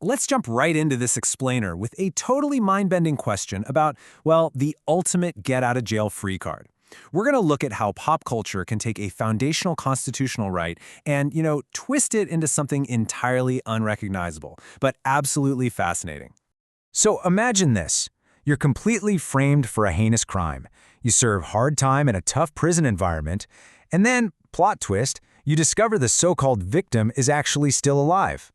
let's jump right into this explainer with a totally mind-bending question about, well, the ultimate get-out-of-jail-free card. We're going to look at how pop culture can take a foundational constitutional right and, twist it into something entirely unrecognizable, but absolutely fascinating. So imagine this. You're completely framed for a heinous crime. You serve hard time in a tough prison environment, and then, plot twist, you discover the so-called victim is actually still alive.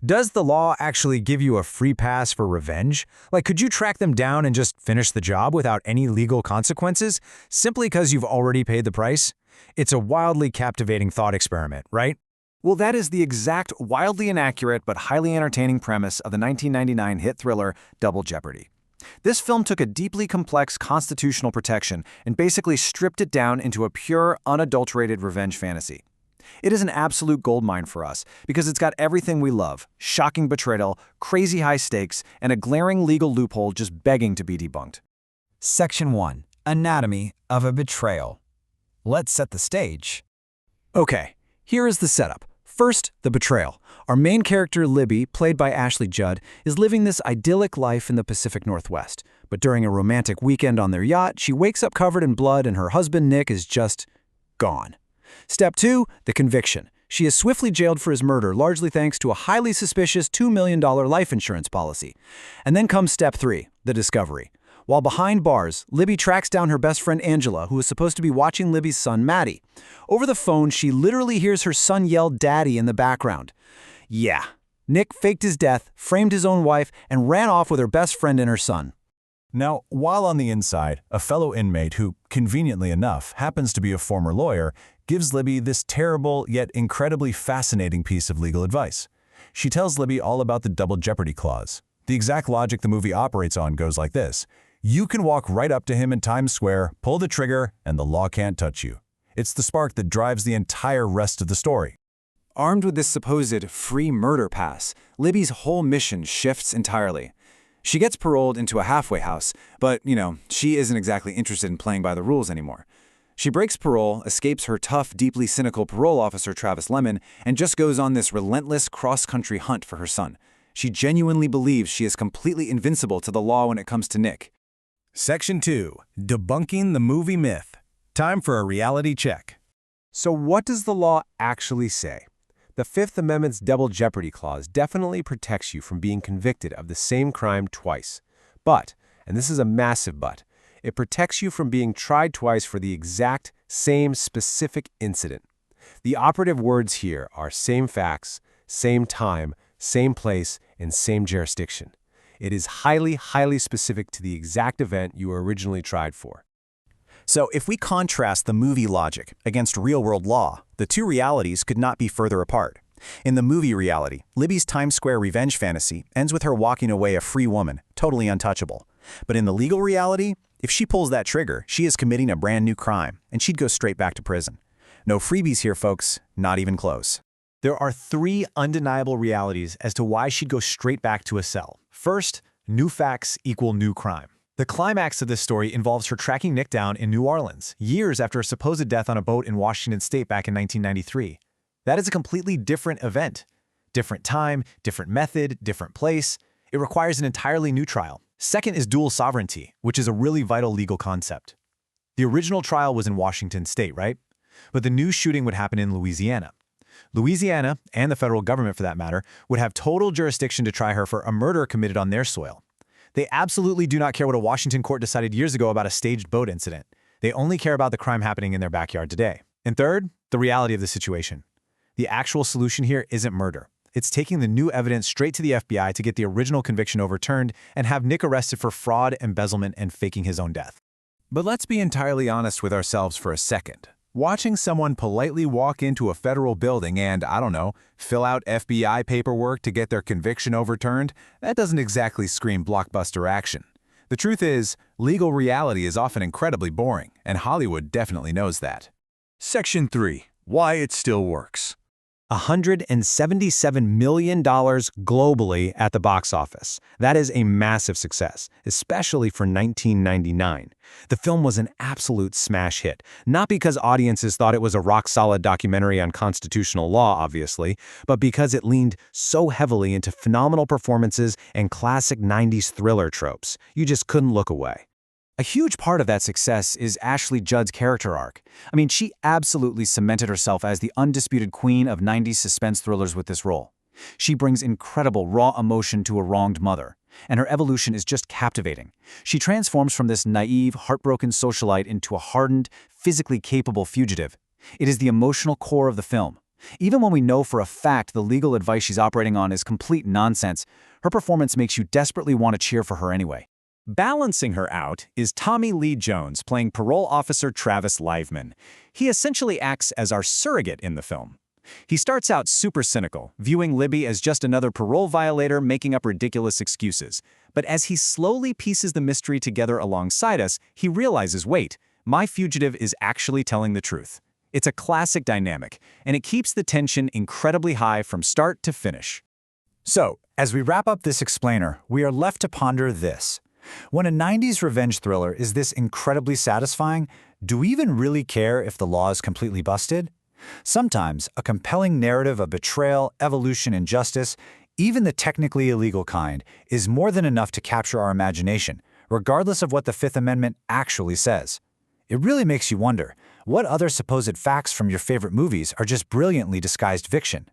Does the law actually give you a free pass for revenge? Like, could you track them down and just finish the job without any legal consequences, simply because you've already paid the price? It's a wildly captivating thought experiment, right? Well, that is the exact wildly inaccurate but highly entertaining premise of the 1999 hit thriller Double Jeopardy. This film took a deeply complex constitutional protection and basically stripped it down into a pure, unadulterated revenge fantasy. It is an absolute goldmine for us because it's got everything we love: shocking betrayal, crazy high stakes, and a glaring legal loophole just begging to be debunked. Section 1. Anatomy of a betrayal. Let's set the stage. Okay, here is the setup. First, the betrayal. Our main character, Libby, played by Ashley Judd, is living this idyllic life in the Pacific Northwest. But during a romantic weekend on their yacht, she wakes up covered in blood and her husband, Nick, is just gone. Step 2, the conviction. She is swiftly jailed for his murder, largely thanks to a highly suspicious $2 million life insurance policy. And then comes Step 3, the discovery. While behind bars, Libby tracks down her best friend Angela, who is supposed to be watching Libby's son, Maddie. Over the phone, she literally hears her son yell "Daddy" in the background. Yeah, Nick faked his death, framed his own wife, and ran off with her best friend and her son. Now, while on the inside, a fellow inmate who, conveniently enough, happens to be a former lawyer, gives Libby this terrible yet incredibly fascinating piece of legal advice. She tells Libby all about the Double Jeopardy Clause. The exact logic the movie operates on goes like this. You can walk right up to him in Times Square, pull the trigger, and the law can't touch you. It's the spark that drives the entire rest of the story. Armed with this supposed free murder pass, Libby's whole mission shifts entirely. She gets paroled into a halfway house, but, she isn't exactly interested in playing by the rules anymore. She breaks parole, escapes her tough, deeply cynical parole officer Travis Lemon, and just goes on this relentless cross-country hunt for her son. She genuinely believes she is completely invincible to the law when it comes to Nick. Section 2. Debunking the movie myth. Time for a reality check. So what does the law actually say? The Fifth Amendment's Double Jeopardy Clause definitely protects you from being convicted of the same crime twice. But, and this is a massive but, it protects you from being tried twice for the exact same specific incident. The operative words here are same facts, same time, same place, and same jurisdiction. It is highly, highly specific to the exact event you were originally tried for. So if we contrast the movie logic against real-world law, the two realities could not be further apart. In the movie reality, Libby's Times Square revenge fantasy ends with her walking away a free woman, totally untouchable. But in the legal reality, if she pulls that trigger, she is committing a brand new crime, and she'd go straight back to prison. No freebies here, folks, not even close. There are three undeniable realities as to why she'd go straight back to a cell. First, new facts equal new crime. The climax of this story involves her tracking Nick down in New Orleans, years after a supposed death on a boat in Washington State back in 1993. That is a completely different event. Different time, different method, different place. It requires an entirely new trial. Second is dual sovereignty, which is a really vital legal concept. The original trial was in Washington State, right? But the new shooting would happen in Louisiana. Louisiana, and the federal government for that matter, would have total jurisdiction to try her for a murder committed on their soil. They absolutely do not care what a Washington court decided years ago about a staged boat incident. They only care about the crime happening in their backyard today. And third, the reality of the situation. The actual solution here isn't murder. It's taking the new evidence straight to the FBI to get the original conviction overturned and have Nick arrested for fraud, embezzlement, and faking his own death. But let's be entirely honest with ourselves for a second. Watching someone politely walk into a federal building and, fill out FBI paperwork to get their conviction overturned, that doesn't exactly scream blockbuster action. The truth is, legal reality is often incredibly boring, and Hollywood definitely knows that. Section 3. Why it still works. $177 million globally at the box office. That is a massive success, especially for 1999. The film was an absolute smash hit, not because audiences thought it was a rock-solid documentary on constitutional law, obviously, but because it leaned so heavily into phenomenal performances and classic 90s thriller tropes. You just couldn't look away. A huge part of that success is Ashley Judd's character arc. I mean, she absolutely cemented herself as the undisputed queen of 90s suspense thrillers with this role. She brings incredible raw emotion to a wronged mother, and her evolution is just captivating. She transforms from this naive, heartbroken socialite into a hardened, physically capable fugitive. It is the emotional core of the film. Even when we know for a fact the legal advice she's operating on is complete nonsense, her performance makes you desperately want to cheer for her anyway. Balancing her out is Tommy Lee Jones playing parole officer Travis Liveman. He essentially acts as our surrogate in the film. He starts out super cynical, viewing Libby as just another parole violator making up ridiculous excuses. But as he slowly pieces the mystery together alongside us, he realizes, wait, my fugitive is actually telling the truth. It's a classic dynamic, and it keeps the tension incredibly high from start to finish. So, as we wrap up this explainer, we are left to ponder this. When a 90s revenge thriller is this incredibly satisfying, do we even really care if the law is completely busted? Sometimes, a compelling narrative of betrayal, evolution, and justice, even the technically illegal kind, is more than enough to capture our imagination, regardless of what the Fifth Amendment actually says. It really makes you wonder, what other supposed facts from your favorite movies are just brilliantly disguised fiction?